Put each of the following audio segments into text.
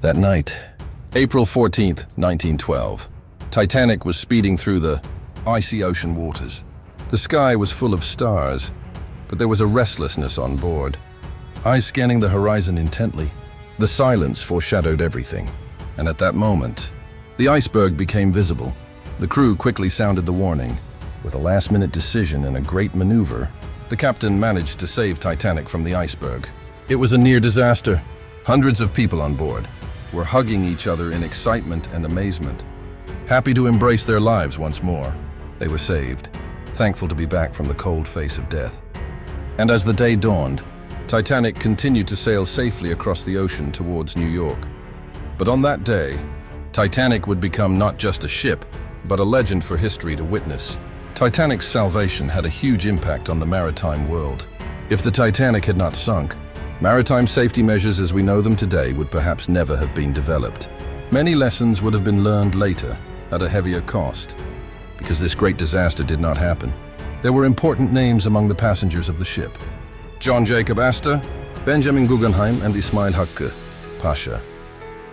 That night, April 14th, 1912, Titanic was speeding through the icy ocean waters. The sky was full of stars, but there was a restlessness on board. Eyes scanning the horizon intently, the silence foreshadowed everything. And at that moment, the iceberg became visible. The crew quickly sounded the warning. With a last-minute decision and a great maneuver, the captain managed to save Titanic from the iceberg. It was a near disaster. Hundreds of people on board were hugging each other in excitement and amazement, happy to embrace their lives once more. They were saved, thankful to be back from the cold face of death. And as the day dawned, Titanic continued to sail safely across the ocean towards New York. But on that day, Titanic would become not just a ship, but a legend for history to witness. Titanic's salvation had a huge impact on the maritime world. If the Titanic had not sunk, maritime safety measures as we know them today would perhaps never have been developed. Many lessons would have been learned later, at a heavier cost. Because this great disaster did not happen, there were important names among the passengers of the ship. John Jacob Astor, Benjamin Guggenheim, and Ismail Hakkı Pasha.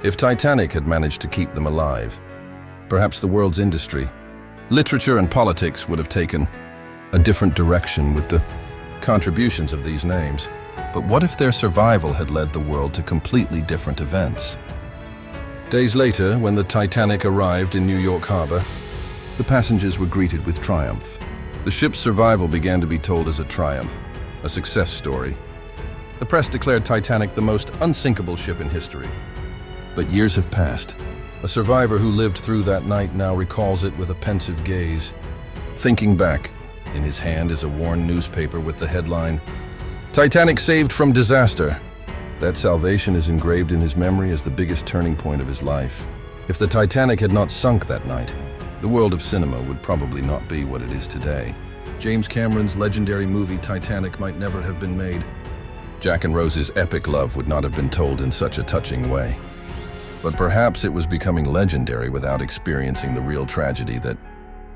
If Titanic had managed to keep them alive, perhaps the world's industry, literature and politics would have taken a different direction with the contributions of these names. But what if their survival had led the world to completely different events? Days later, when the Titanic arrived in New York Harbor, the passengers were greeted with triumph. The ship's survival began to be told as a triumph, a success story. The press declared Titanic the most unsinkable ship in history. But years have passed. A survivor who lived through that night now recalls it with a pensive gaze. Thinking back, in his hand is a worn newspaper with the headline, "Titanic saved from disaster." That salvation is engraved in his memory as the biggest turning point of his life. If the Titanic had not sunk that night, the world of cinema would probably not be what it is today. James Cameron's legendary movie Titanic might never have been made. Jack and Rose's epic love would not have been told in such a touching way. But perhaps it was becoming legendary without experiencing the real tragedy that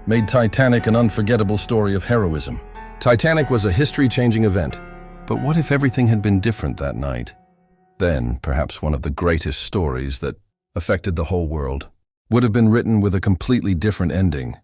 made Titanic an unforgettable story of heroism. Titanic was a history-changing event, but what if everything had been different that night? Then, perhaps one of the greatest stories that affected the whole world would have been written with a completely different ending.